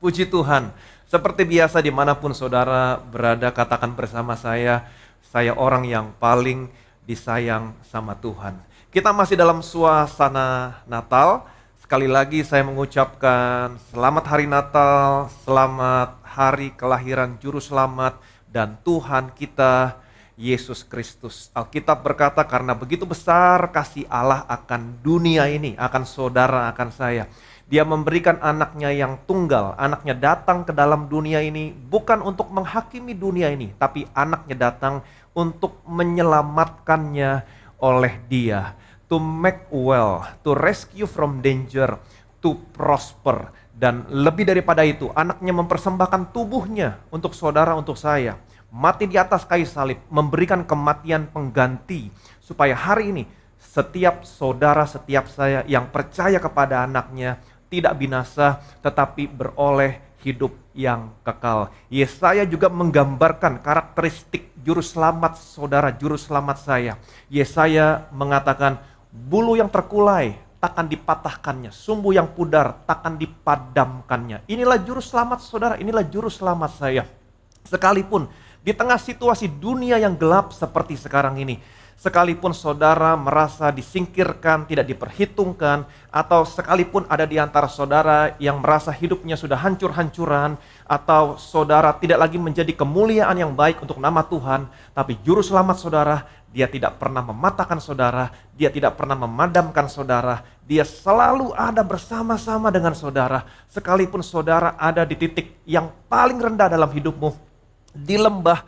Puji Tuhan, seperti biasa dimanapun saudara berada, katakan bersama saya orang yang paling disayang sama Tuhan. Kita masih dalam suasana Natal. Sekali lagi saya mengucapkan selamat hari Natal, selamat hari kelahiran Juru Selamat dan Tuhan kita Yesus Kristus. Alkitab berkata karena begitu besar kasih Allah akan dunia ini, akan saudara, akan saya. Dia memberikan anaknya yang tunggal, anaknya datang ke dalam dunia ini bukan untuk menghakimi dunia ini, tapi anaknya datang untuk menyelamatkannya oleh dia. To make well, to rescue from danger, to prosper. Dan lebih daripada itu, anaknya mempersembahkan tubuhnya untuk saudara, untuk saya. Mati di atas kayu salib, memberikan kematian pengganti. Supaya hari ini, setiap saudara, setiap saya yang percaya kepada anaknya, tidak binasa, tetapi beroleh hidup yang kekal. Yesaya juga menggambarkan karakteristik juru selamat saudara, juru selamat saya. Yesaya mengatakan, bulu yang terkulai takkan dipatahkannya, sumbu yang pudar takkan dipadamkannya. Inilah juru selamat saudara, inilah juru selamat saya. Sekalipun di tengah situasi dunia yang gelap seperti sekarang ini, sekalipun saudara merasa disingkirkan, tidak diperhitungkan, atau sekalipun ada di antara saudara yang merasa hidupnya sudah hancur-hancuran, atau saudara tidak lagi menjadi kemuliaan yang baik untuk nama Tuhan, tapi juru selamat saudara, dia tidak pernah mematahkan saudara, dia tidak pernah memadamkan saudara, dia selalu ada bersama-sama dengan saudara, sekalipun saudara ada di titik yang paling rendah dalam hidupmu, di lembah,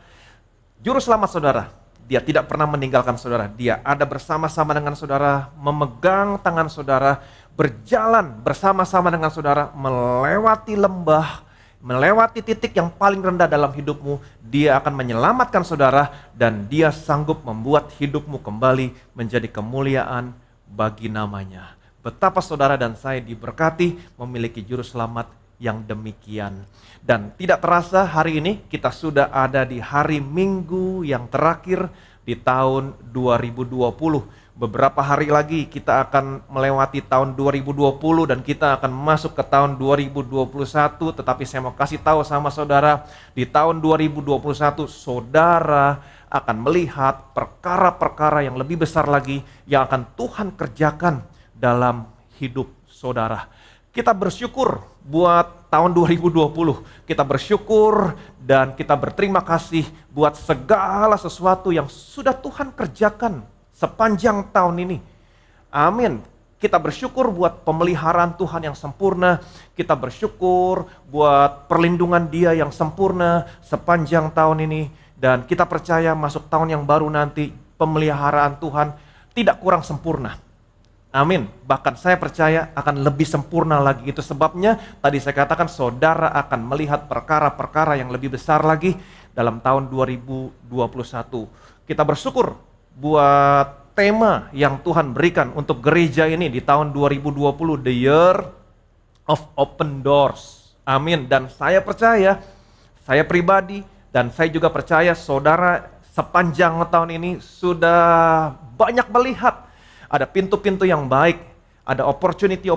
juru selamat saudara, dia tidak pernah meninggalkan saudara. Dia ada bersama-sama dengan saudara, memegang tangan saudara, berjalan bersama-sama dengan saudara, melewati lembah, melewati titik yang paling rendah dalam hidupmu. Dia akan menyelamatkan saudara dan dia sanggup membuat hidupmu kembali menjadi kemuliaan bagi namanya. Betapa saudara dan saya diberkati memiliki juru selamat yang demikian. Dan tidak terasa hari ini kita sudah ada di hari Minggu yang terakhir di tahun 2020. Beberapa hari lagi kita akan melewati tahun 2020 dan kita akan masuk ke tahun 2021. Tetapi saya mau kasih tahu sama saudara, di tahun 2021 saudara akan melihat perkara-perkara yang lebih besar lagi yang akan Tuhan kerjakan dalam hidup saudara. Kita bersyukur buat tahun 2020, kita bersyukur dan kita berterima kasih buat segala sesuatu yang sudah Tuhan kerjakan sepanjang tahun ini. Amin. Kita bersyukur buat pemeliharaan Tuhan yang sempurna, kita bersyukur buat perlindungan Dia yang sempurna sepanjang tahun ini, dan kita percaya masuk tahun yang baru nanti pemeliharaan Tuhan tidak kurang sempurna. Amin. Bahkan saya percaya akan lebih sempurna lagi. Itu sebabnya tadi saya katakan saudara akan melihat perkara-perkara yang lebih besar lagi dalam tahun 2021. Kita bersyukur buat tema yang Tuhan berikan untuk gereja ini di tahun 2020, The Year of Open Doors. Amin. Dan saya percaya, saya pribadi dan saya juga percaya saudara sepanjang tahun ini sudah banyak melihat ada pintu-pintu yang baik, ada opportunity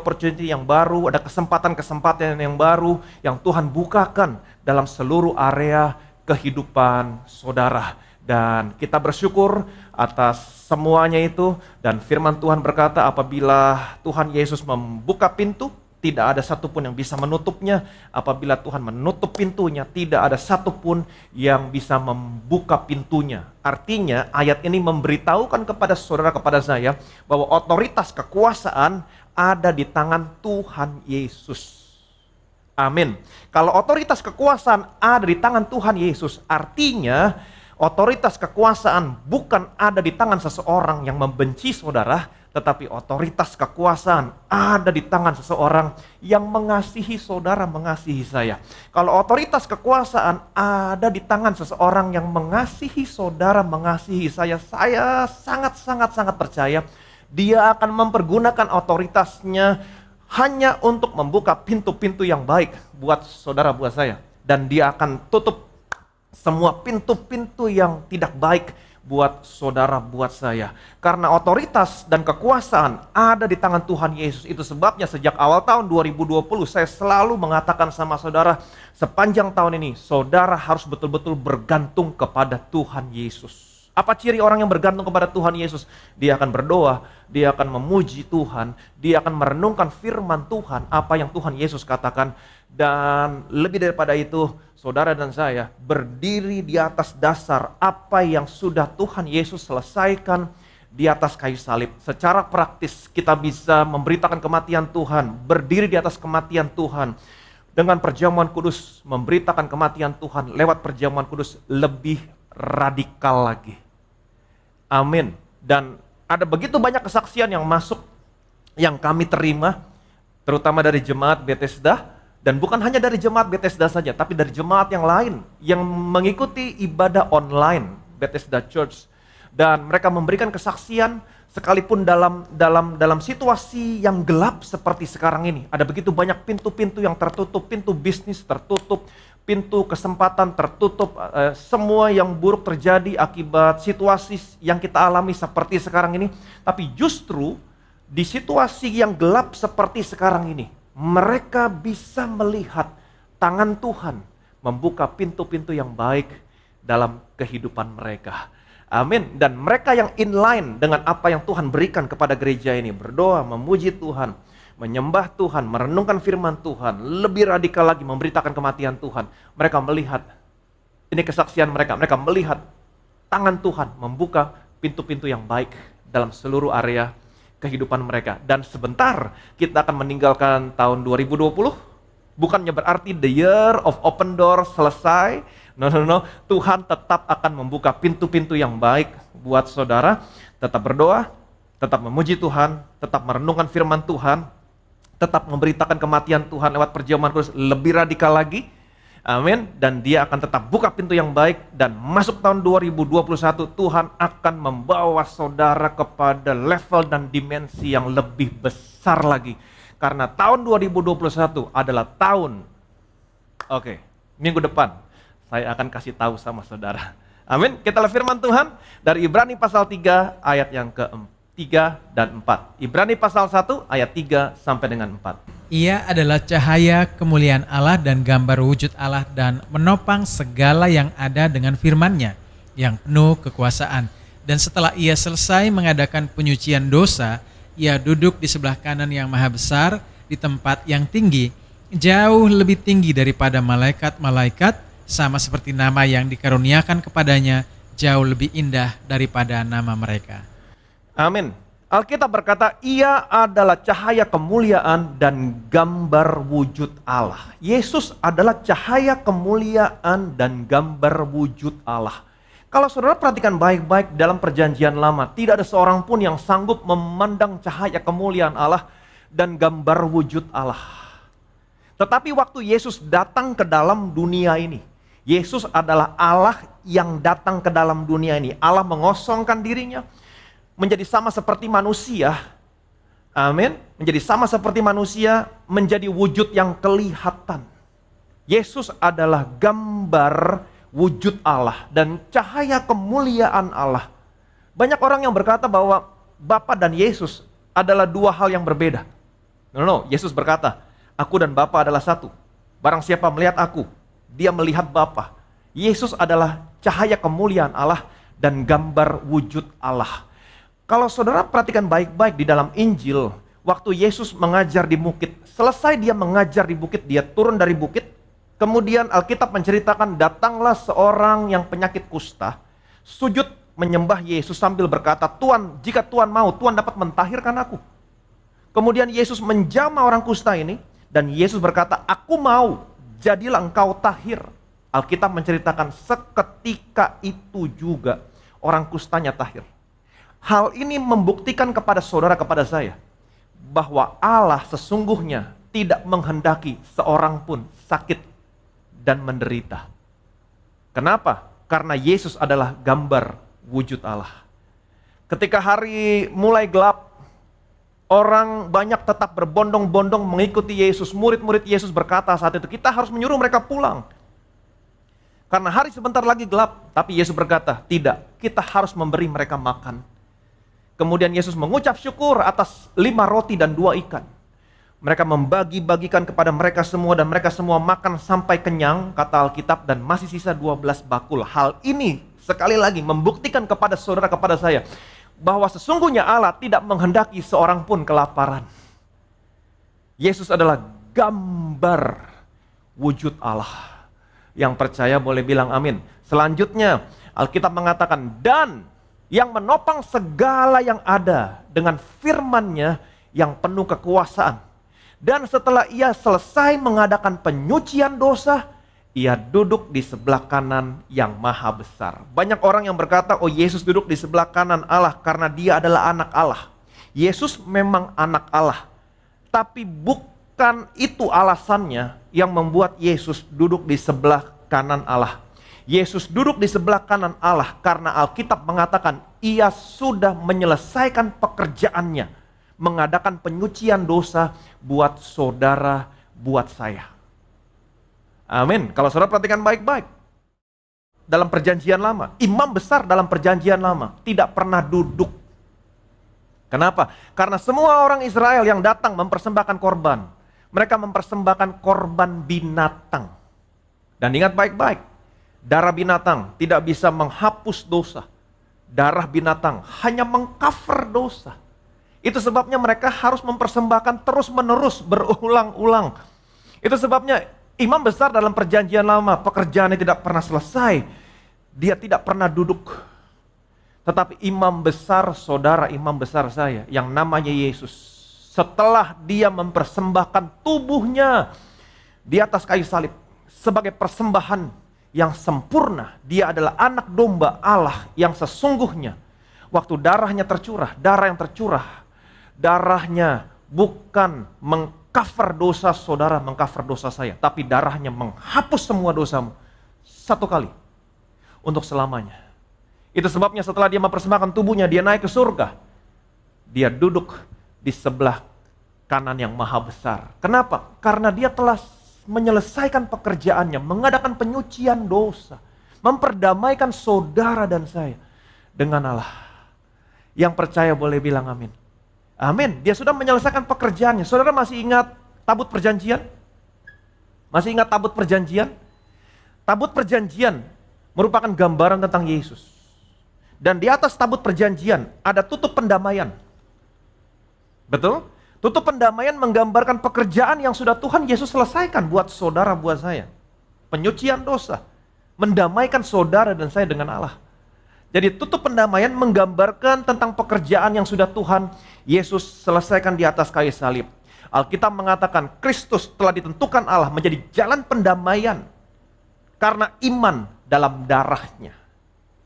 yang baru, ada kesempatan-kesempatan yang baru yang Tuhan bukakan dalam seluruh area kehidupan saudara. Dan kita bersyukur atas semuanya itu, dan firman Tuhan berkata apabila Tuhan Yesus membuka pintu, tidak ada satupun yang bisa menutupnya. Apabila Tuhan menutup pintunya, tidak ada satupun yang bisa membuka pintunya. Artinya ayat ini memberitahukan kepada saudara, kepada saya, bahwa otoritas kekuasaan ada di tangan Tuhan Yesus. Amin. Kalau otoritas kekuasaan ada di tangan Tuhan Yesus, artinya otoritas kekuasaan bukan ada di tangan seseorang yang membenci saudara, tetapi otoritas kekuasaan ada di tangan seseorang yang mengasihi saudara, mengasihi saya. Kalau otoritas kekuasaan ada di tangan seseorang yang mengasihi saudara, mengasihi saya sangat percaya dia akan mempergunakan otoritasnya hanya untuk membuka pintu-pintu yang baik buat saudara, buat saya. Dan dia akan tutup semua pintu-pintu yang tidak baik buat saudara, buat saya. Karena otoritas dan kekuasaan ada di tangan Tuhan Yesus. Itu sebabnya sejak awal tahun 2020 saya selalu mengatakan sama saudara, sepanjang tahun ini saudara harus betul-betul bergantung kepada Tuhan Yesus. Apa ciri orang yang bergantung kepada Tuhan Yesus? Dia akan berdoa, dia akan memuji Tuhan, dia akan merenungkan firman Tuhan, apa yang Tuhan Yesus katakan. Dan lebih daripada itu, saudara dan saya berdiri di atas dasar apa yang sudah Tuhan Yesus selesaikan di atas kayu salib. Secara praktis kita bisa memberitakan kematian Tuhan, berdiri di atas kematian Tuhan. Dengan perjamuan kudus, memberitakan kematian Tuhan lewat perjamuan kudus lebih radikal lagi. Amin. Dan ada begitu banyak kesaksian yang masuk, yang kami terima, terutama dari jemaat Bethesda, dan bukan hanya dari jemaat Bethesda saja, tapi dari jemaat yang lain yang mengikuti ibadah online Bethesda Church. Dan mereka memberikan kesaksian sekalipun dalam situasi yang gelap seperti sekarang ini. Ada begitu banyak pintu-pintu yang tertutup, pintu bisnis tertutup, pintu kesempatan tertutup, semua yang buruk terjadi akibat situasi yang kita alami seperti sekarang ini. Tapi justru di situasi yang gelap seperti sekarang ini, mereka bisa melihat tangan Tuhan membuka pintu-pintu yang baik dalam kehidupan mereka. Amin. Dan mereka yang inline dengan apa yang Tuhan berikan kepada gereja ini, berdoa, memuji Tuhan, menyembah Tuhan, merenungkan firman Tuhan, lebih radikal lagi memberitakan kematian Tuhan. Mereka melihat, ini kesaksian mereka melihat tangan Tuhan membuka pintu-pintu yang baik dalam seluruh area kehidupan mereka. Dan sebentar kita akan meninggalkan tahun 2020, bukannya berarti the year of open door selesai. No. Tuhan tetap akan membuka pintu-pintu yang baik buat saudara. Tetap berdoa, tetap memuji Tuhan, tetap merenungkan firman Tuhan, tetap memberitakan kematian Tuhan lewat perjamuan kudus lebih radikal lagi. Amin. Dan dia akan tetap buka pintu yang baik. Dan masuk tahun 2021, Tuhan akan membawa saudara kepada level dan dimensi yang lebih besar lagi. Karena tahun 2021 adalah tahun, minggu depan saya akan kasih tahu sama saudara. Amin. Kita lihat firman Tuhan dari Ibrani pasal 3 ayat yang ke-3 dan 4. Ibrani pasal 1 ayat 3 sampai dengan 4. Ia adalah cahaya kemuliaan Allah dan gambar wujud Allah dan menopang segala yang ada dengan firman-Nya yang penuh kekuasaan. Dan setelah ia selesai mengadakan penyucian dosa, ia duduk di sebelah kanan yang maha besar di tempat yang tinggi, jauh lebih tinggi daripada malaikat-malaikat, sama seperti nama yang dikaruniakan kepadanya jauh lebih indah daripada nama mereka. Amin. Alkitab berkata, ia adalah cahaya kemuliaan dan gambar wujud Allah. Yesus adalah cahaya kemuliaan dan gambar wujud Allah. Kalau saudara perhatikan baik-baik dalam perjanjian lama, tidak ada seorang pun yang sanggup memandang cahaya kemuliaan Allah dan gambar wujud Allah. Tetapi waktu Yesus datang ke dalam dunia ini, Yesus adalah Allah yang datang ke dalam dunia ini. Allah mengosongkan dirinya, menjadi sama seperti manusia. Amin. Menjadi sama seperti manusia, menjadi wujud yang kelihatan. Yesus adalah gambar wujud Allah dan cahaya kemuliaan Allah. Banyak orang yang berkata bahwa Bapa dan Yesus adalah dua hal yang berbeda. No. Yesus berkata, aku dan Bapa adalah satu. Barang siapa melihat aku, dia melihat Bapa. Yesus adalah cahaya kemuliaan Allah dan gambar wujud Allah. Kalau saudara perhatikan baik-baik di dalam Injil, waktu Yesus mengajar di bukit, selesai dia mengajar di bukit, dia turun dari bukit, kemudian Alkitab menceritakan datanglah seorang yang penyakit kusta, sujud menyembah Yesus sambil berkata, Tuhan, jika Tuhan mau, Tuhan dapat mentahirkan aku. Kemudian Yesus menjamah orang kusta ini, dan Yesus berkata, aku mau, jadilah engkau tahir. Alkitab menceritakan seketika itu juga orang kustanya tahir. Hal ini membuktikan kepada saudara, kepada saya, bahwa Allah sesungguhnya tidak menghendaki seorang pun sakit dan menderita. Kenapa? Karena Yesus adalah gambar wujud Allah. Ketika hari mulai gelap, orang banyak tetap berbondong-bondong mengikuti Yesus. Murid-murid Yesus berkata saat itu, kita harus menyuruh mereka pulang. Karena hari sebentar lagi gelap. Tapi Yesus berkata, tidak, kita harus memberi mereka makan. Kemudian Yesus mengucap syukur atas 5 roti dan 2 ikan. Mereka membagi-bagikan kepada mereka semua dan mereka semua makan sampai kenyang, kata Alkitab, dan masih sisa 12 bakul. Hal ini sekali lagi membuktikan kepada saudara, kepada saya, bahwa sesungguhnya Allah tidak menghendaki seorang pun kelaparan. Yesus adalah gambar wujud Allah. Yang percaya boleh bilang amin. Selanjutnya Alkitab mengatakan, dan yang menopang segala yang ada dengan firman-Nya yang penuh kekuasaan. Dan setelah ia selesai mengadakan penyucian dosa, ia duduk di sebelah kanan yang maha besar. Banyak orang yang berkata, oh Yesus duduk di sebelah kanan Allah karena dia adalah anak Allah. Yesus memang anak Allah. Tapi bukan itu alasannya yang membuat Yesus duduk di sebelah kanan Allah. Yesus duduk di sebelah kanan Allah karena Alkitab mengatakan ia sudah menyelesaikan pekerjaannya, mengadakan penyucian dosa buat saudara, buat saya. Amin. Kalau saudara perhatikan baik-baik, dalam perjanjian lama, imam besar dalam perjanjian lama tidak pernah duduk. Kenapa? Karena semua orang Israel yang datang mempersembahkan korban, mereka mempersembahkan korban binatang. Dan ingat baik-baik, darah binatang tidak bisa menghapus dosa. Darah binatang hanya mengcover dosa. Itu sebabnya mereka harus mempersembahkan terus-menerus, berulang-ulang. Itu sebabnya imam besar dalam perjanjian lama, pekerjaannya tidak pernah selesai. Dia tidak pernah duduk. Tetapi imam besar saudara, imam besar saya yang namanya Yesus, setelah dia mempersembahkan tubuhnya di atas kayu salib sebagai persembahan yang sempurna, dia adalah anak domba Allah yang sesungguhnya. Waktu darahnya tercurah, darah yang tercurah, darahnya bukan mengcover dosa saudara, mengcover dosa saya, tapi darahnya menghapus semua dosamu satu kali untuk selamanya. Itu sebabnya setelah dia mempersembahkan tubuhnya, dia naik ke surga. Dia duduk di sebelah kanan yang maha besar. Kenapa? Karena dia telah menyelesaikan pekerjaannya, mengadakan penyucian dosa, memperdamaikan saudara dan saya dengan Allah. Yang percaya boleh bilang amin. Amin. Dia sudah menyelesaikan pekerjaannya. Saudara masih ingat tabut perjanjian? Masih ingat tabut perjanjian? Tabut perjanjian merupakan gambaran tentang Yesus. Dan di atas tabut perjanjian ada tutup pendamaian. Betul? Tutup pendamaian menggambarkan pekerjaan yang sudah Tuhan Yesus selesaikan buat saudara, buat saya. Penyucian dosa. Mendamaikan saudara dan saya dengan Allah. Jadi tutup pendamaian menggambarkan tentang pekerjaan yang sudah Tuhan Yesus selesaikan di atas kayu salib. Alkitab mengatakan Kristus telah ditentukan Allah menjadi jalan pendamaian karena iman dalam darahnya.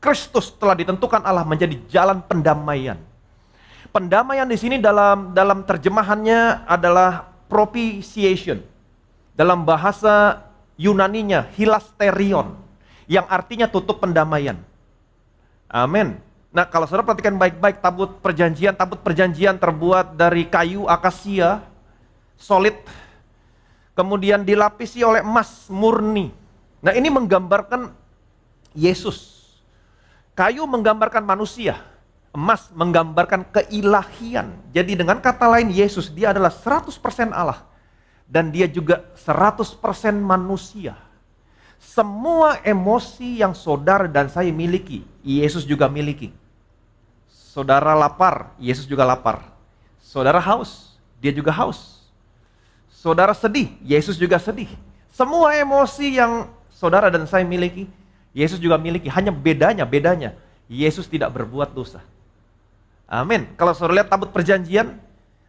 Kristus telah ditentukan Allah menjadi jalan pendamaian. Pendamaian di sini dalam terjemahannya adalah propitiation. Dalam bahasa Yunaninya hilasterion, yang artinya tutup pendamaian. Amin. Nah, kalau saudara perhatikan baik-baik, tabut perjanjian terbuat dari kayu akasia, solid, kemudian dilapisi oleh emas murni. Nah, ini menggambarkan Yesus. Kayu menggambarkan manusia, emas menggambarkan keilahian. Jadi dengan kata lain Yesus, dia adalah 100% Allah. Dan dia juga 100% manusia. Semua emosi yang saudara dan saya miliki, Yesus juga miliki. Saudara lapar, Yesus juga lapar. Saudara haus, dia juga haus. Saudara sedih, Yesus juga sedih. Semua emosi yang saudara dan saya miliki, Yesus juga miliki. Hanya bedanya Yesus tidak berbuat dosa. Amin. Kalau saudara lihat tabut perjanjian,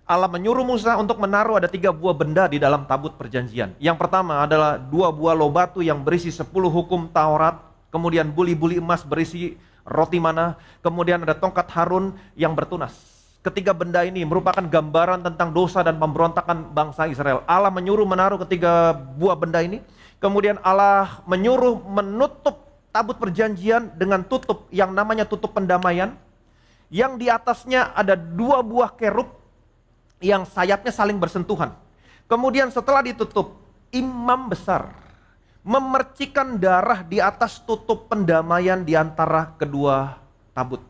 Allah menyuruh Musa untuk menaruh ada 3 buah benda di dalam tabut perjanjian. Yang pertama adalah 2 buah loh batu yang berisi 10 hukum Taurat. Kemudian buli-buli emas berisi roti mana. Kemudian ada tongkat Harun yang bertunas. Ketiga benda ini merupakan gambaran tentang dosa dan pemberontakan bangsa Israel. Allah menyuruh menaruh ketiga buah benda ini. Kemudian Allah menyuruh menutup tabut perjanjian dengan tutup yang namanya tutup pendamaian, yang di atasnya ada 2 buah kerub yang sayapnya saling bersentuhan. Kemudian setelah ditutup, imam besar memercikan darah di atas tutup pendamaian di antara kedua tabut.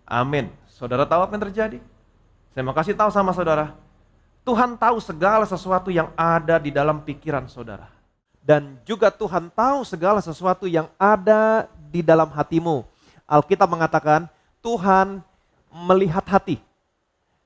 Amin. Saudara tahu apa yang terjadi? Saya mau kasih tahu sama saudara. Tuhan tahu segala sesuatu yang ada di dalam pikiran saudara. Dan juga Tuhan tahu segala sesuatu yang ada di dalam hatimu. Alkitab mengatakan Tuhan melihat hati.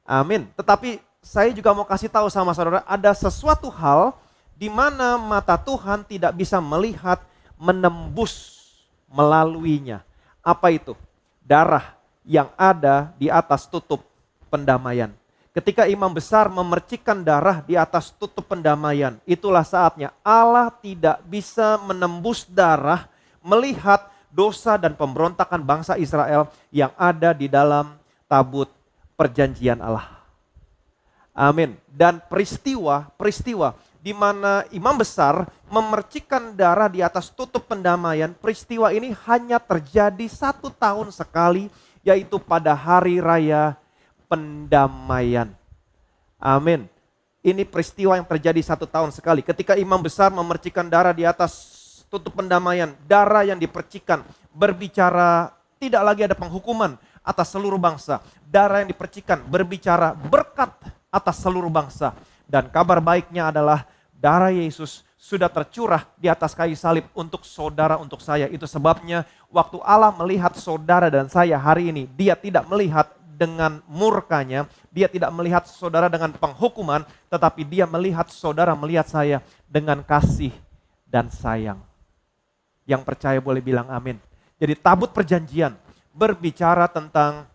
Amin. Tetapi saya juga mau kasih tahu sama saudara, ada sesuatu hal di mana mata Tuhan tidak bisa melihat, menembus melaluinya. Apa itu? Darah yang ada di atas tutup pendamaian. Ketika imam besar memercikkan darah di atas tutup pendamaian, itulah saatnya Allah tidak bisa menembus darah, melihat dosa dan pemberontakan bangsa Israel yang ada di dalam tabut perjanjian Allah. Amin. Dan peristiwa di mana imam besar memercikkan darah di atas tutup pendamaian, peristiwa ini hanya terjadi 1 tahun sekali, yaitu pada hari raya pendamaian. Amin. Ini peristiwa yang terjadi 1 tahun sekali. Ketika imam besar memercikkan darah di atas tutup pendamaian, darah yang dipercikan berbicara tidak lagi ada penghukuman atas seluruh bangsa. Darah yang dipercikan berbicara berkat atas seluruh bangsa. Dan kabar baiknya adalah darah Yesus sudah tercurah di atas kayu salib untuk saudara, untuk saya. Itu sebabnya waktu Allah melihat saudara dan saya hari ini, dia tidak melihat dengan murkanya, dia tidak melihat saudara dengan penghukuman, tetapi dia melihat saudara, melihat saya dengan kasih dan sayang. Yang percaya boleh bilang amin. Jadi tabut perjanjian berbicara tentang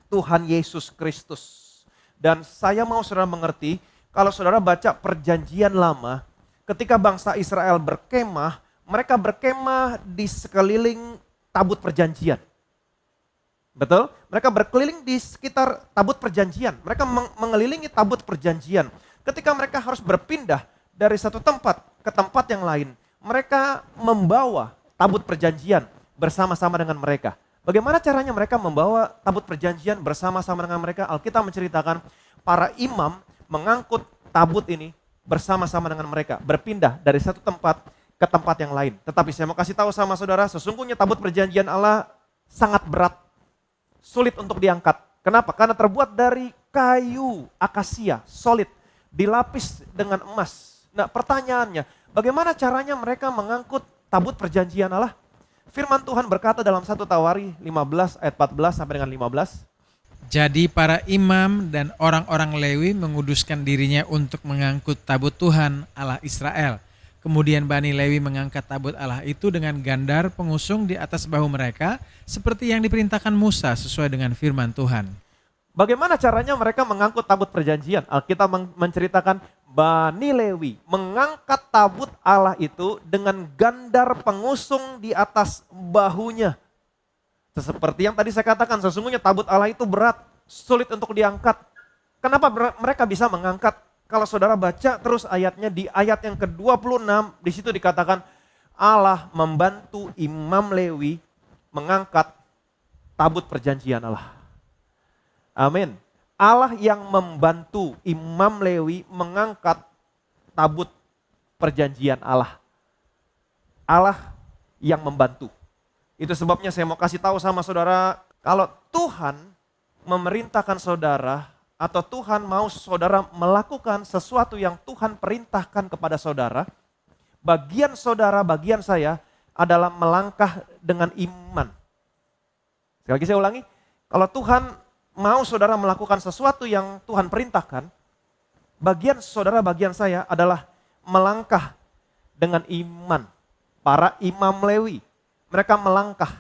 Tuhan Yesus Kristus. Dan saya mau saudara mengerti, kalau saudara baca perjanjian lama, ketika bangsa Israel berkemah, mereka berkemah di sekeliling tabut perjanjian. Betul? Mereka berkeliling di sekitar tabut perjanjian. Mereka mengelilingi tabut perjanjian. Ketika mereka harus berpindah dari satu tempat ke tempat yang lain, mereka membawa tabut perjanjian bersama-sama dengan mereka. Bagaimana caranya mereka membawa tabut perjanjian bersama-sama dengan mereka? Alkitab menceritakan para imam mengangkut tabut ini bersama-sama dengan mereka, berpindah dari satu tempat ke tempat yang lain. Tetapi saya mau kasih tahu sama saudara, sesungguhnya tabut perjanjian Allah sangat berat, sulit untuk diangkat. Kenapa? Karena terbuat dari kayu akasia, solid, dilapis dengan emas. Nah, pertanyaannya, bagaimana caranya mereka mengangkut tabut perjanjian Allah? Firman Tuhan berkata dalam 1 Tawari 15 ayat 14 sampai dengan 15. Jadi para imam dan orang-orang Lewi menguduskan dirinya untuk mengangkut tabut Tuhan Allah Israel. Kemudian Bani Lewi mengangkat tabut Allah itu dengan gandar pengusung di atas bahu mereka, seperti yang diperintahkan Musa sesuai dengan firman Tuhan. Bagaimana caranya mereka mengangkut tabut perjanjian? Alkitab menceritakan Bani Lewi mengangkat tabut Allah itu dengan gandar pengusung di atas bahunya. Seperti yang tadi saya katakan, sesungguhnya tabut Allah itu berat, sulit untuk diangkat. Kenapa mereka bisa mengangkat? Kalau saudara baca terus ayatnya, di ayat yang ke-26, di situ dikatakan Allah membantu imam Lewi mengangkat tabut perjanjian Allah. Amin. Allah yang membantu imam Lewi mengangkat tabut perjanjian Allah. Allah yang membantu. Itu sebabnya saya mau kasih tahu sama saudara, kalau Tuhan memerintahkan saudara atau Tuhan mau saudara melakukan sesuatu yang Tuhan perintahkan kepada saudara, bagian saudara, bagian saya adalah melangkah dengan iman. Sekali lagi saya ulangi, kalau Tuhan mau saudara melakukan sesuatu yang Tuhan perintahkan, bagian saudara, bagian saya adalah melangkah dengan iman. Para imam Lewi, mereka melangkah,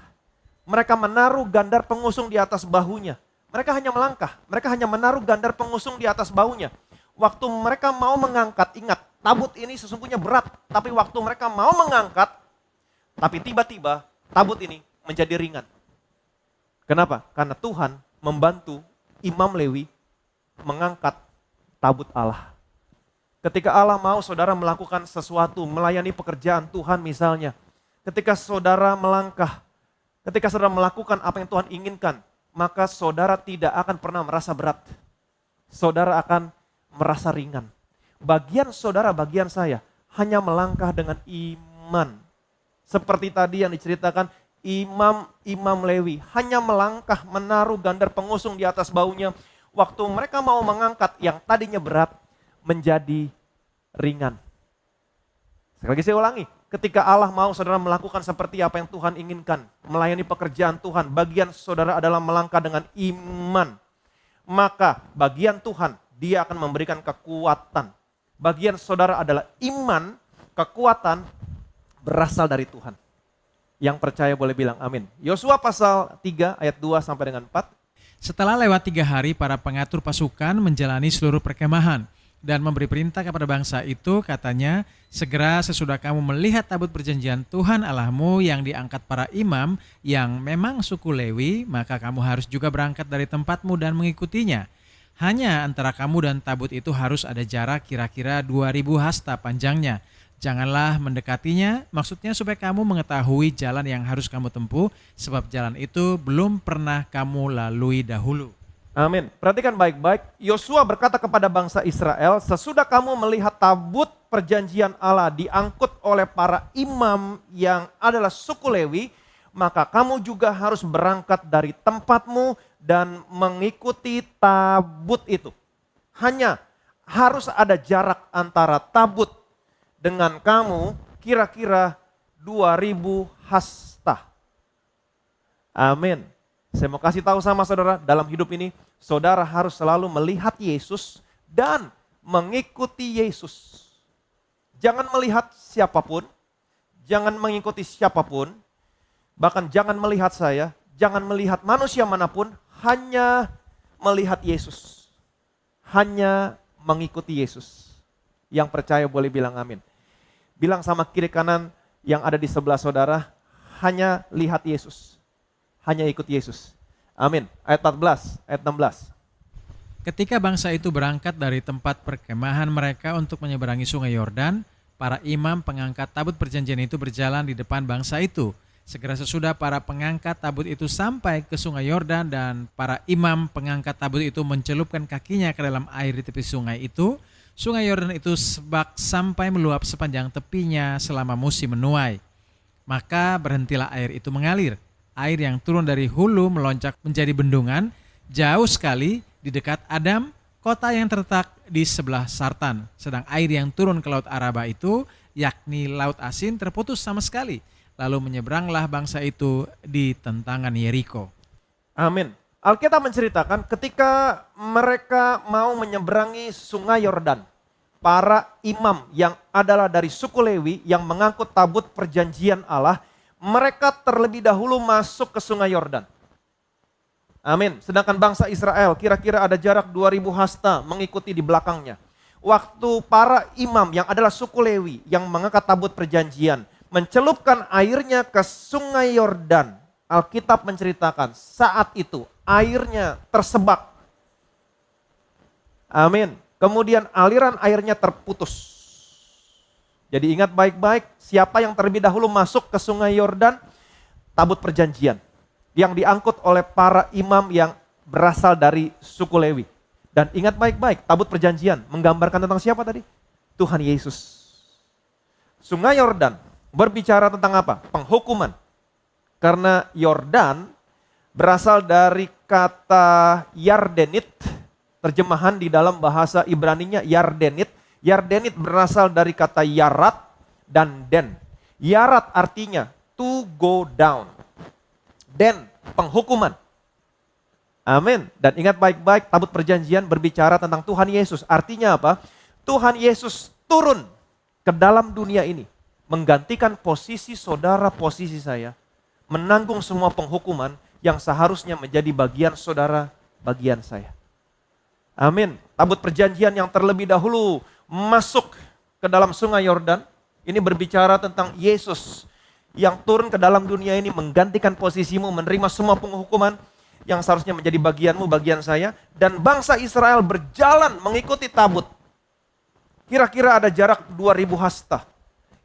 mereka menaruh gandar pengusung di atas bahunya. Mereka hanya melangkah, mereka hanya menaruh gandar pengusung di atas bahunya. Waktu mereka mau mengangkat, ingat, tabut ini sesungguhnya berat, tapi waktu mereka mau mengangkat, tapi tiba-tiba tabut ini menjadi ringan. Kenapa? Karena Tuhan membantu imam Lewi mengangkat tabut Allah. Ketika Allah mau saudara melakukan sesuatu, melayani pekerjaan Tuhan misalnya, ketika saudara melangkah, ketika saudara melakukan apa yang Tuhan inginkan, maka saudara tidak akan pernah merasa berat. Saudara akan merasa ringan. Bagian saudara, bagian saya hanya melangkah dengan iman. Seperti tadi yang diceritakan, imam Lewi hanya melangkah menaruh gandar pengusung di atas baunya. Waktu mereka mau mengangkat yang tadinya berat menjadi ringan. Sekali lagi saya ulangi, ketika Allah mau saudara melakukan seperti apa yang Tuhan inginkan, melayani pekerjaan Tuhan, bagian saudara adalah melangkah dengan iman. Maka bagian Tuhan, dia akan memberikan kekuatan. Bagian saudara adalah iman, kekuatan berasal dari Tuhan. Yang percaya boleh bilang amin. Yosua pasal 3 ayat 2 sampai dengan 4. Setelah lewat 3 hari, para pengatur pasukan menjalani seluruh perkemahan dan memberi perintah kepada bangsa itu, katanya, segera sesudah kamu melihat tabut perjanjian Tuhan Allahmu yang diangkat para imam yang memang suku Lewi, maka kamu harus juga berangkat dari tempatmu dan mengikutinya. Hanya antara kamu dan tabut itu harus ada jarak kira-kira 2000 hasta panjangnya. Janganlah mendekatinya, maksudnya supaya kamu mengetahui jalan yang harus kamu tempuh, sebab jalan itu belum pernah kamu lalui dahulu. Amin. Perhatikan baik-baik, Yosua berkata kepada bangsa Israel, sesudah kamu melihat tabut perjanjian Allah diangkut oleh para imam yang adalah suku Lewi, maka kamu juga harus berangkat dari tempatmu dan mengikuti tabut itu. Hanya harus ada jarak antara tabut dengan kamu kira-kira 2000 hasta. Amin. Saya mau kasih tahu sama saudara, dalam hidup ini saudara harus selalu melihat Yesus dan mengikuti Yesus. Jangan melihat siapapun, jangan mengikuti siapapun, bahkan jangan melihat saya, jangan melihat manusia manapun, hanya melihat Yesus. Hanya mengikuti Yesus. Yang percaya boleh bilang amin. Bilang sama kiri kanan yang ada di sebelah saudara, hanya lihat Yesus. Hanya ikut Yesus. Amin. Ayat 14, ayat 16. Ketika bangsa itu berangkat dari tempat perkemahan mereka untuk menyeberangi sungai Yordan, para imam pengangkat tabut perjanjian itu berjalan di depan bangsa itu. Segera sesudah para pengangkat tabut itu sampai ke sungai Yordan dan para imam pengangkat tabut itu mencelupkan kakinya ke dalam air di tepi sungai itu, sungai Yordan itu sebak sampai meluap sepanjang tepinya selama musim menuai. Maka berhentilah air itu mengalir. Air yang turun dari hulu melonjak menjadi bendungan jauh sekali di dekat Adam, kota yang terletak di sebelah Sartan. Sedang air yang turun ke Laut Araba itu, yakni Laut Asin, terputus sama sekali. Lalu menyeberanglah bangsa itu di tentangan Yeriko. Amin. Alkitab menceritakan ketika mereka mau menyeberangi sungai Yordan, para imam yang adalah dari suku Lewi yang mengangkut tabut perjanjian Allah, mereka terlebih dahulu masuk ke sungai Yordan. Amin. Sedangkan bangsa Israel kira-kira ada jarak 2000 hasta mengikuti di belakangnya. Waktu para imam yang adalah suku Lewi yang mengangkat tabut perjanjian mencelupkan airnya ke sungai Yordan, Alkitab menceritakan saat itu airnya tersebak. Amin. Kemudian aliran airnya terputus. Jadi ingat baik-baik, siapa yang terlebih dahulu masuk ke sungai Yordan? Tabut perjanjian yang diangkut oleh para imam yang berasal dari suku Lewi. Dan ingat baik-baik, tabut perjanjian menggambarkan tentang siapa tadi? Tuhan Yesus. Sungai Yordan berbicara tentang apa? Penghukuman. Karena Yordan berasal dari kata Yardenit, terjemahan di dalam bahasa Ibraninya Yardenit. Yardenit berasal dari kata yarat dan den. Yarat artinya to go down. Den, penghukuman. Amin. Dan ingat baik-baik, tabut perjanjian berbicara tentang Tuhan Yesus. Artinya apa? Tuhan Yesus turun ke dalam dunia ini. Menggantikan posisi saudara, posisi saya. Menanggung semua penghukuman yang seharusnya menjadi bagian saudara, bagian saya. Amin. Tabut perjanjian yang terlebih dahulu masuk ke dalam sungai Yordan. Ini berbicara tentang Yesus yang turun ke dalam dunia ini menggantikan posisimu, menerima semua penghukuman yang seharusnya menjadi bagianmu, bagian saya. Dan bangsa Israel berjalan mengikuti tabut. Kira-kira ada jarak 2000 hasta.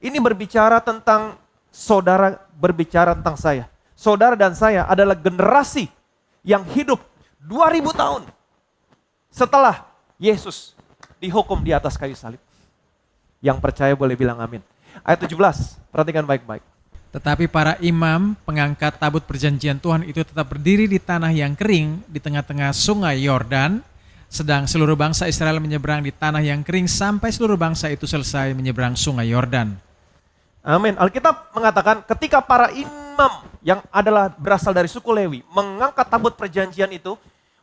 Ini berbicara tentang saudara, berbicara tentang saya. Saudara dan saya adalah generasi yang hidup 2000 tahun setelah Yesus dihukum di atas kayu salib. Yang percaya boleh bilang amin. Ayat 17, perhatikan baik-baik. Tetapi para imam pengangkat tabut perjanjian Tuhan itu tetap berdiri di tanah yang kering di tengah-tengah sungai Yordan, sedang seluruh bangsa Israel menyeberang di tanah yang kering sampai seluruh bangsa itu selesai menyeberang sungai Yordan. Amin. Alkitab mengatakan ketika para imam yang adalah berasal dari suku Lewi mengangkat tabut perjanjian itu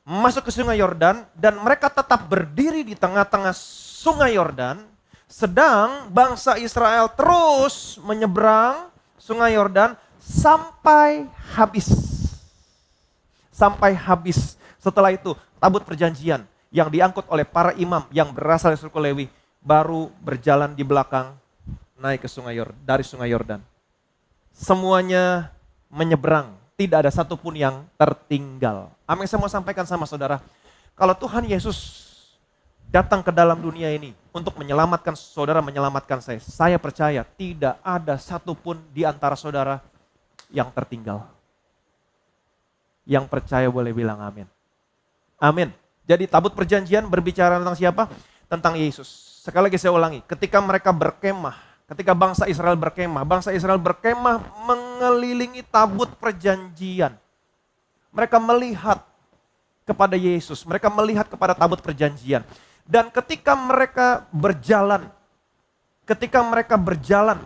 masuk ke sungai Yordan dan mereka tetap berdiri di tengah-tengah sungai Yordan, sedang bangsa Israel terus menyeberang sungai Yordan sampai habis. Sampai habis. Setelah itu tabut perjanjian yang diangkut oleh para imam yang berasal dari suku Lewi baru berjalan di belakang naik ke sungai Yordan, dari sungai Yordan. Semuanya menyeberang, tidak ada satupun yang tertinggal. Amin. Saya mau sampaikan sama saudara, kalau Tuhan Yesus datang ke dalam dunia ini untuk menyelamatkan saudara, menyelamatkan saya percaya tidak ada satupun di antara saudara yang tertinggal. Yang percaya boleh bilang amin. Amin. Jadi tabut perjanjian berbicara tentang siapa? Tentang Yesus. Sekali lagi saya ulangi, ketika mereka berkemah, ketika bangsa Israel berkemah mengelilingi tabut perjanjian. Mereka melihat kepada Yesus, mereka melihat kepada tabut perjanjian. Dan ketika mereka berjalan,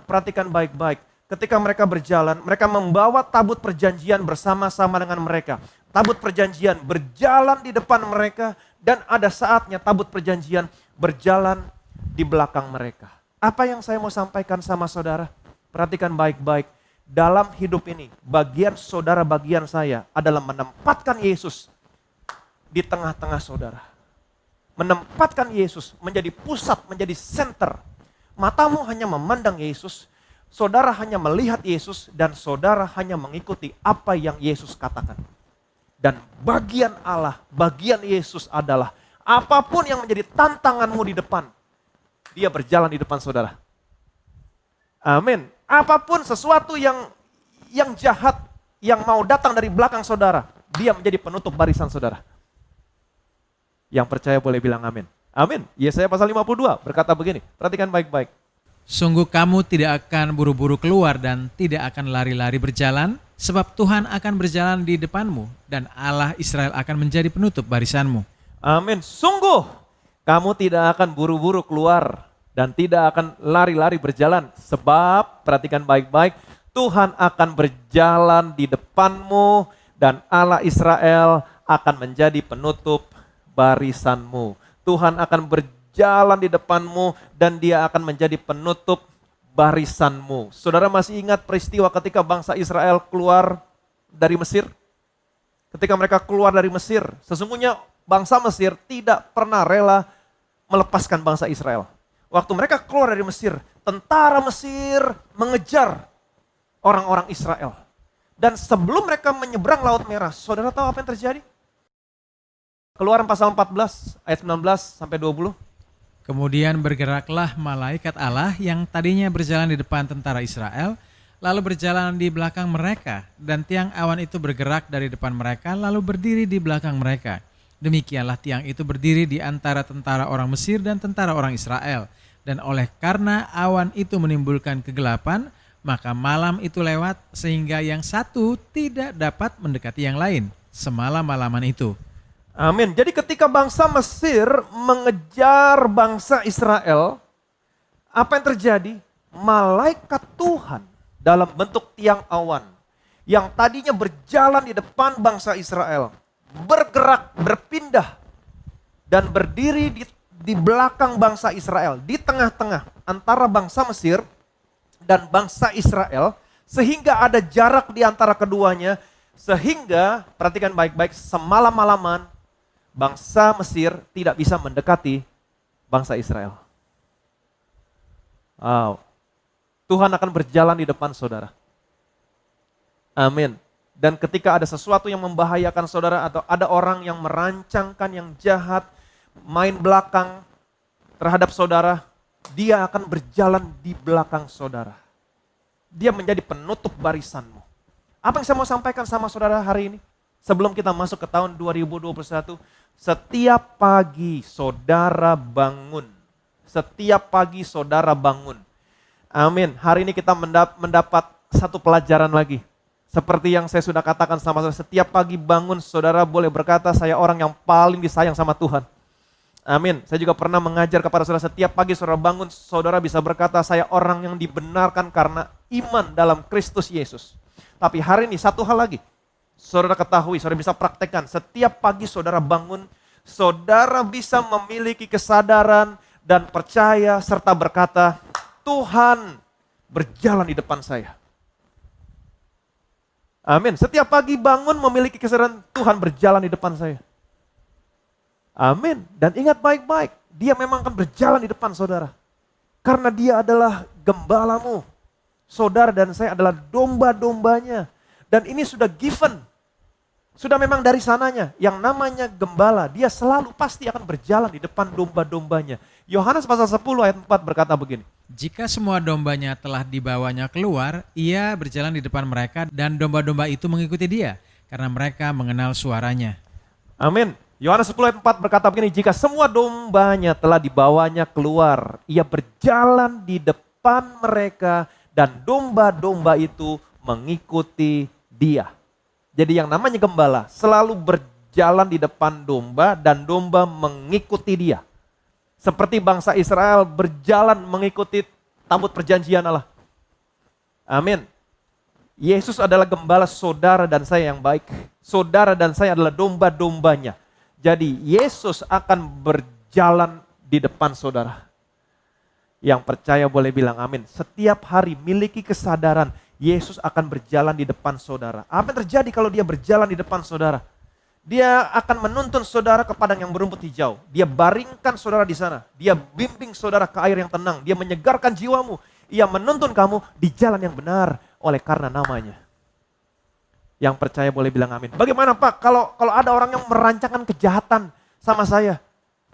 perhatikan baik-baik. Ketika mereka berjalan, mereka membawa tabut perjanjian bersama-sama dengan mereka. Tabut perjanjian berjalan di depan mereka dan ada saatnya tabut perjanjian berjalan di belakang mereka. Apa yang saya mau sampaikan sama saudara? Perhatikan baik-baik. Dalam hidup ini, bagian saudara, bagian saya adalah menempatkan Yesus di tengah-tengah saudara. Menempatkan Yesus menjadi pusat, menjadi center. Matamu hanya memandang Yesus, saudara hanya melihat Yesus, dan saudara hanya mengikuti apa yang Yesus katakan. Dan bagian Allah, bagian Yesus adalah apapun yang menjadi tantanganmu di depan, dia berjalan di depan saudara. Amin. Apapun sesuatu yang jahat, yang mau datang dari belakang saudara, dia menjadi penutup barisan saudara. Yang percaya boleh bilang amin. Amin. Yesaya pasal 52 berkata begini, perhatikan baik-baik. Sungguh kamu tidak akan buru-buru keluar dan tidak akan lari-lari berjalan, sebab Tuhan akan berjalan di depanmu dan Allah Israel akan menjadi penutup barisanmu. Amin. Sungguh kamu tidak akan buru-buru keluar dan tidak akan lari-lari berjalan, sebab perhatikan baik-baik, Tuhan akan berjalan di depanmu dan Allah Israel akan menjadi penutup barisanmu. Tuhan akan berjalan di depanmu dan dia akan menjadi penutup barisanmu. Saudara masih ingat peristiwa ketika bangsa Israel keluar dari Mesir? Ketika mereka keluar dari Mesir, sesungguhnya bangsa Mesir tidak pernah rela melepaskan bangsa Israel. Waktu mereka keluar dari Mesir, tentara Mesir mengejar orang-orang Israel. Dan sebelum mereka menyeberang Laut Merah, saudara tahu apa yang terjadi? Keluaran pasal 14 ayat 19 sampai 20. Kemudian bergeraklah malaikat Allah yang tadinya berjalan di depan tentara Israel, lalu berjalan di belakang mereka, dan tiang awan itu bergerak dari depan mereka, lalu berdiri di belakang mereka. Demikianlah tiang itu berdiri di antara tentara orang Mesir dan tentara orang Israel. Dan oleh karena awan itu menimbulkan kegelapan, maka malam itu lewat sehingga yang satu tidak dapat mendekati yang lain semalam-malaman itu. Amin. Jadi ketika bangsa Mesir mengejar bangsa Israel, apa yang terjadi? Malaikat Tuhan dalam bentuk tiang awan yang tadinya berjalan di depan bangsa Israel, bergerak, berpindah, dan berdiri di belakang bangsa Israel, di tengah-tengah antara bangsa Mesir dan bangsa Israel, sehingga ada jarak di antara keduanya, sehingga, perhatikan baik-baik, semalam-malaman, bangsa Mesir tidak bisa mendekati bangsa Israel. Wow. Tuhan akan berjalan di depan saudara. Amin. Dan ketika ada sesuatu yang membahayakan saudara atau ada orang yang merancangkan yang jahat, main belakang terhadap saudara, dia akan berjalan di belakang saudara. Dia menjadi penutup barisanmu. Apa yang saya mau sampaikan sama saudara hari ini? Sebelum kita masuk ke tahun 2021, setiap pagi saudara bangun Setiap pagi saudara bangun. Amin. Hari ini kita mendapat satu pelajaran lagi. Seperti yang saya sudah katakan sama saudara, setiap pagi bangun saudara boleh berkata, saya orang yang paling disayang sama Tuhan. Amin. Saya juga pernah mengajar kepada saudara, setiap pagi saudara bangun, saudara bisa berkata, saya orang yang dibenarkan karena iman dalam Kristus Yesus. Tapi hari ini satu hal lagi, saudara ketahui, saudara bisa praktekkan, setiap pagi saudara bangun, saudara bisa memiliki kesadaran dan percaya serta berkata, Tuhan berjalan di depan saya. Amin. Setiap pagi bangun memiliki kesadaran Tuhan berjalan di depan saya. Amin. Dan ingat baik-baik, dia memang akan berjalan di depan saudara. Karena dia adalah gembalamu. Saudara dan saya adalah domba-dombanya. Dan ini sudah given. Sudah memang dari sananya. Yang namanya gembala, dia selalu pasti akan berjalan di depan domba-dombanya. Yohanes pasal 10 ayat 4 berkata begini. Jika semua dombanya telah dibawanya keluar, ia berjalan di depan mereka dan domba-domba itu mengikuti dia, karena mereka mengenal suaranya. Amin. Yohanes 10 ayat 4 berkata begini, jika semua dombanya telah dibawanya keluar, ia berjalan di depan mereka dan domba-domba itu mengikuti dia. Jadi yang namanya gembala selalu berjalan di depan domba dan domba mengikuti dia. Seperti bangsa Israel berjalan mengikuti tabut perjanjian Allah. Amin. Yesus adalah gembala saudara dan saya yang baik. Saudara dan saya adalah domba-dombanya. Jadi Yesus akan berjalan di depan saudara. Yang percaya boleh bilang amin. Setiap hari miliki kesadaran Yesus akan berjalan di depan saudara. Apa yang terjadi kalau dia berjalan di depan saudara? Dia akan menuntun saudara ke padang yang berumput hijau. Dia baringkan saudara di sana. Dia bimbing saudara ke air yang tenang. Dia menyegarkan jiwamu. Ia menuntun kamu di jalan yang benar oleh karena namanya. Yang percaya boleh bilang amin. Bagaimana Pak kalau ada orang yang merancangkan kejahatan sama saya.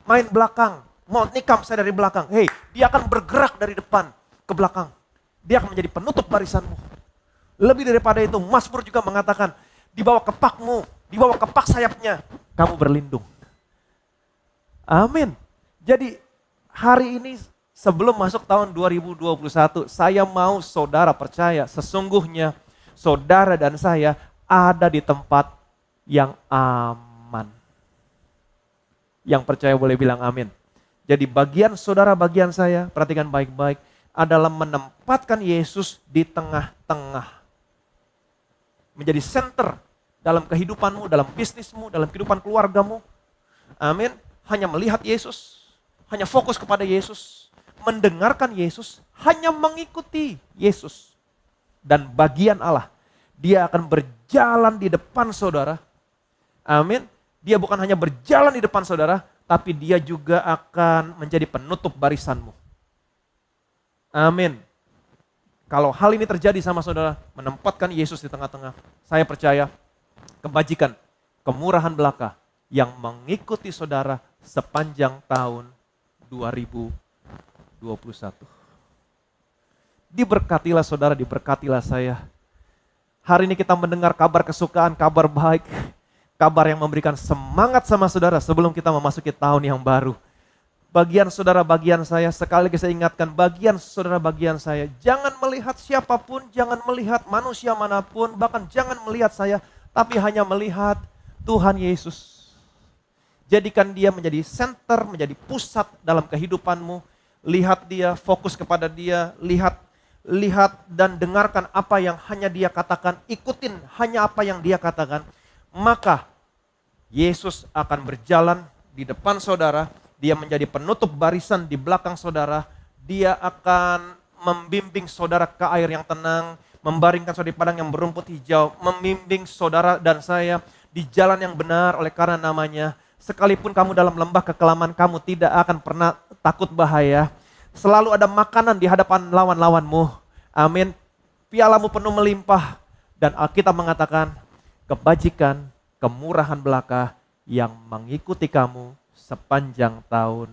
Main belakang. Mau nikam saya dari belakang. Hei, dia akan bergerak dari depan ke belakang. Dia akan menjadi penutup barisanmu. Lebih daripada itu, Mazmur juga mengatakan, di bawah kepakmu, di bawah kepak sayapnya, kamu berlindung. Amin. Jadi hari ini sebelum masuk tahun 2021, saya mau saudara percaya sesungguhnya saudara dan saya ada di tempat yang aman. Yang percaya boleh bilang amin. Jadi bagian saudara, bagian saya, perhatikan baik-baik, adalah menempatkan Yesus di tengah-tengah. Menjadi center dalam kehidupanmu, dalam bisnismu, dalam kehidupan keluargamu. Amin. Hanya melihat Yesus, hanya fokus kepada Yesus, mendengarkan Yesus, hanya mengikuti Yesus. Dan bagian Allah, dia akan berjalan di depan saudara. Amin. Dia bukan hanya berjalan di depan saudara, tapi dia juga akan menjadi penutup barisanmu. Amin. Kalau hal ini terjadi sama saudara, menempatkan Yesus di tengah-tengah, saya percaya kebajikan, kemurahan belaka yang mengikuti saudara sepanjang tahun 2021. Diberkatilah saudara, diberkatilah saya. Hari ini kita mendengar kabar kesukaan, kabar baik, kabar yang memberikan semangat sama saudara sebelum kita memasuki tahun yang baru. Bagian saudara, bagian saya, sekali lagi saya ingatkan, bagian saudara, bagian saya, jangan melihat siapapun, jangan melihat manusia manapun, bahkan jangan melihat saya, tapi hanya melihat Tuhan Yesus. Jadikan dia menjadi center, menjadi pusat dalam kehidupanmu. Lihat dia, fokus kepada dia, lihat dan dengarkan apa yang hanya dia katakan, ikutin hanya apa yang dia katakan. Maka Yesus akan berjalan di depan saudara, dia menjadi penutup barisan di belakang saudara, dia akan membimbing saudara ke air yang tenang, membaringkan saudara di padang yang berumput hijau, membimbing saudara dan saya di jalan yang benar oleh karena namanya. Sekalipun kamu dalam lembah kekelaman, kamu tidak akan pernah takut bahaya. Selalu ada makanan di hadapan lawan-lawanmu. Amin. Pialamu penuh melimpah. Dan Alkitab mengatakan, kebajikan, kemurahan belaka yang mengikuti kamu sepanjang tahun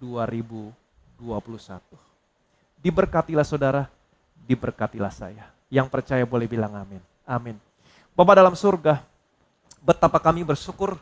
2021. Diberkatilah saudara, diberkatilah saya. Yang percaya boleh bilang amin. Amin. Bapa dalam surga, betapa kami bersyukur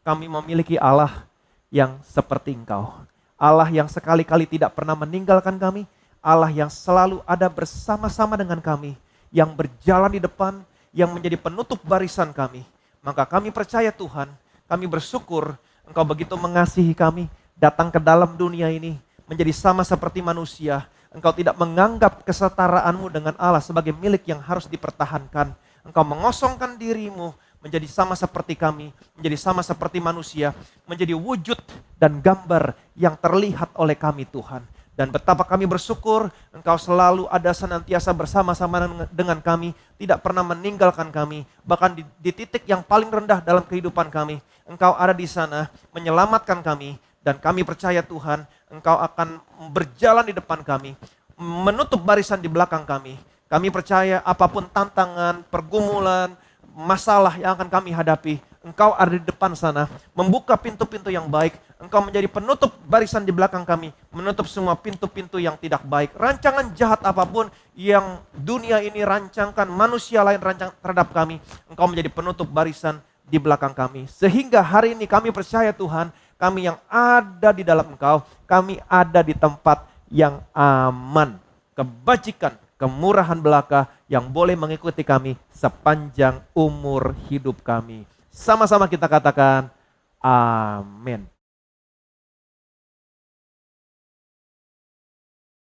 kami memiliki Allah yang seperti Engkau. Allah yang sekali-kali tidak pernah meninggalkan kami, Allah yang selalu ada bersama-sama dengan kami, yang berjalan di depan, yang menjadi penutup barisan kami. Maka kami percaya Tuhan, kami bersyukur Engkau begitu mengasihi kami, datang ke dalam dunia ini, menjadi sama seperti manusia. Engkau tidak menganggap kesetaraanmu dengan Allah sebagai milik yang harus dipertahankan. Engkau mengosongkan dirimu, menjadi sama seperti kami, menjadi sama seperti manusia, menjadi wujud dan gambar yang terlihat oleh kami Tuhan. Dan betapa kami bersyukur Engkau selalu ada senantiasa bersama-sama dengan kami, tidak pernah meninggalkan kami, bahkan di titik yang paling rendah dalam kehidupan kami, Engkau ada di sana menyelamatkan kami, dan kami percaya Tuhan, Engkau akan berjalan di depan kami, menutup barisan di belakang kami. Kami percaya apapun tantangan, pergumulan, masalah yang akan kami hadapi, Engkau ada di depan sana, membuka pintu-pintu yang baik. Engkau menjadi penutup barisan di belakang kami, menutup semua pintu-pintu yang tidak baik. Rancangan jahat apapun yang dunia ini rancangkan, manusia lain rancang terhadap kami, Engkau menjadi penutup barisan di belakang kami. Sehingga hari ini kami percaya Tuhan, kami yang ada di dalam Engkau, kami ada di tempat yang aman. Kebajikan, kemurahan belaka yang boleh mengikuti kami sepanjang umur hidup kami. Sama-sama kita katakan, amin.